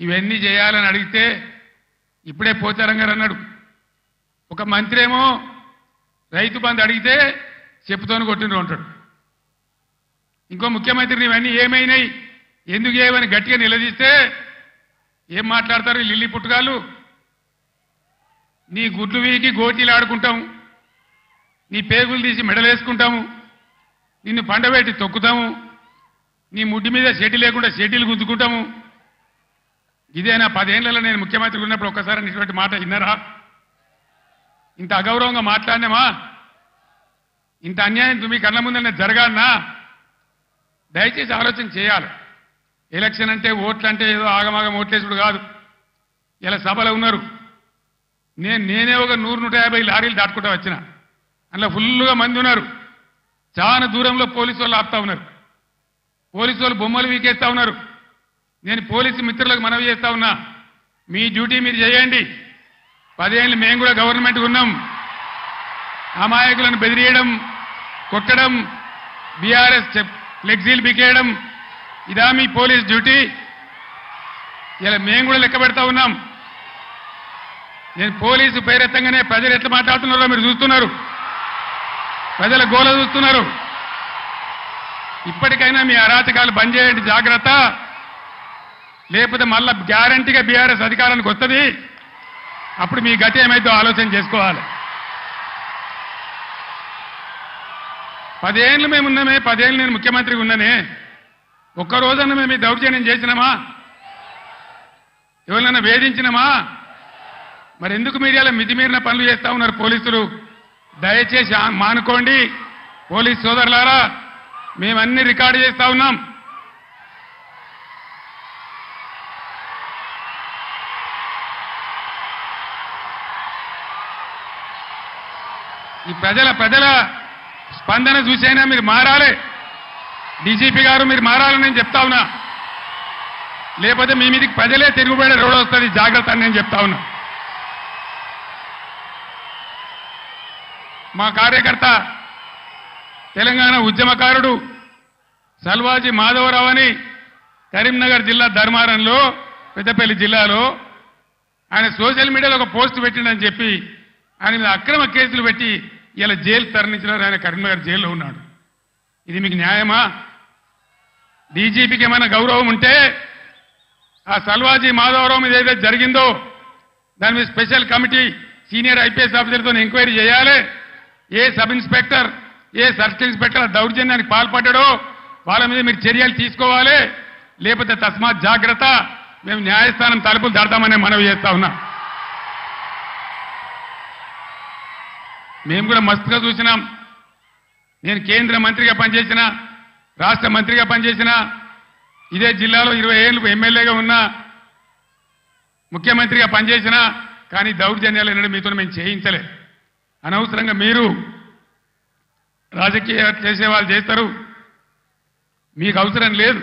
ఇవన్నీ చేయాలని అడిగితే ఇప్పుడే పోచారం గారు అన్నాడు, ఒక మంత్రి ఏమో రైతు బంధు అడిగితే చెప్పుతోని కొట్టిండ్రు అంటాడు. ఇంకో ముఖ్యమంత్రిని ఇవన్నీ ఏమైనాయి ఎందుకు ఏమని గట్టిగా నిలదీస్తే ఏం మాట్లాడతారు లిల్లీ పుట్టుగాళ్ళు? నీ గుడ్లు వీకి గోటీలు ఆడుకుంటాము, నీ పేగులు తీసి మెడలేసుకుంటాము, నిన్ను పండబెట్టి తొక్కుతాము, నీ ముడ్డి మీద షెడ్డి లేకుండా షెడ్డీలు గుద్దుకుంటాము. ఇదేనా 10 ఏళ్లలో నేను ముఖ్యమంత్రి ఉన్నప్పుడు ఒక్కసారి ఇటువంటి మాట విన్నారా? ఇంత అగౌరవంగా మాట్లాడినామా? ఇంత అన్యాయం మీ కళ్ళ ముందనే జరగాలన్నా? దయచేసి ఆలోచన చేయాలి. ఎలక్షన్ అంటే ఓట్లు అంటే ఏదో ఆగమాగం ఓట్లేసుడు కాదు. ఇలా సభలో ఉన్నారు, నేనే ఒక 100-150 లారీలు దాటుకుంటూ వచ్చిన, అందులో ఫుల్గా మంది ఉన్నారు. చాలా దూరంలో పోలీసు వాళ్ళు ఆపుతా ఉన్నారు, పోలీసు వాళ్ళు బొమ్మలు వీకేస్తా ఉన్నారు. నేను పోలీసు మిత్రులకు మనవి చేస్తా ఉన్నా, మీ డ్యూటీ మీరు చేయండి. 10 ఏళ్ళు మేము కూడా గవర్నమెంట్ ఉన్నాం. అమాయకులను బెదిరియడం, కొట్టడం, బీఆర్ఎస్ ఫ్లెక్సీలు బికేయడం ఇదా మీ పోలీస్ డ్యూటీ? ఇలా మేము కూడా లెక్క పెడతా ఉన్నాం. నేను పోలీసు పేరెత్తంగానే ప్రజలు ఎట్లా మాట్లాడుతున్నారో మీరు చూస్తున్నారు, ప్రజల గోల చూస్తున్నారు. ఇప్పటికైనా మీ అరాచకాలు బంద్ చేయండి, జాగ్రత్త. లేకపోతే మళ్ళా గ్యారంటీగా బీఆర్ఎస్ అధికారానికి వస్తుంది. అప్పుడు మీ గతి ఏమైతే ఆలోచన చేసుకోవాలి. 10 ఏళ్ళు మేము ఉన్నామే, 10 ఏళ్ళు నేను ముఖ్యమంత్రిగా ఉన్నానే, ఒక్కరోజన్నా మేము ఈ దౌర్జన్యం చేసినామా? ఎవరినైనా వేధించినామా? మరి ఎందుకు మీడియాలో మితిమీరిన పనులు చేస్తా ఉన్నారు పోలీసులు? దయచేసి మానుకోండి పోలీసు సోదరులారా, మేమన్నీ రికార్డు చేస్తా ఉన్నాం. ఈ ప్రజల స్పందన చూసైనా మీరు మారాలి. డీజీపీ గారు మీరు మారాలని నేను చెప్తా ఉన్నా, లేకపోతే మీ మీదకి ప్రజలే తిరుగుబడే రోడ్ వస్తుంది, జాగ్రత్త అని నేను చెప్తా ఉన్నా. మా కార్యకర్త తెలంగాణ ఉద్యమకారుడు సల్వాజీ మాధవరావు అని కరీంనగర్ జిల్లా ధర్మారంలో, పెద్దపల్లి జిల్లాలో ఆయన సోషల్ మీడియాలో ఒక పోస్ట్ పెట్టిండని చెప్పి ఆయన మీద అక్రమ కేసులు పెట్టి ఇలా జైలు తరలించినారు. ఆయన కరీంనగర్ జైల్లో ఉన్నాడు. ఇది మీకు న్యాయమా? డీజీపీకి ఏమైనా గౌరవం ఉంటే ఆ సల్వాజీ మాధవరావు మీద ఏదైతే జరిగిందో దాని మీద స్పెషల్ కమిటీ సీనియర్ ఐపీఎస్ ఆఫీసర్తో ఎంక్వైరీ చేయాలి. ఏ సబ్ ఇన్స్పెక్టర్, ఏ సర్కిల్ ఇన్స్పెక్టర్ దౌర్జన్యానికి పాల్పడ్డాడో వాళ్ళ మీద మీరు చర్యలు తీసుకోవాలి. లేకపోతే తస్మాత్ జాగ్రత్త, మేము న్యాయస్థానం తలుపులు దాడతామని మనవి చేస్తా ఉన్నా. మేము కూడా మస్తుగా చూసినాం. నేను కేంద్ర మంత్రిగా పనిచేసిన, రాష్ట్ర మంత్రిగా పనిచేసిన, ఇదే జిల్లాలో 20 ఏళ్ళు ఎమ్మెల్యేగా ఉన్నా, ముఖ్యమంత్రిగా పనిచేసిన, కానీ దౌర్జన్యాలు ఎన్నడూ మీతో మేము చేయించలే. అనవసరంగా మీరు రాజకీయ చేసే వాళ్ళు చేస్తారు, మీకు అవసరం లేదు.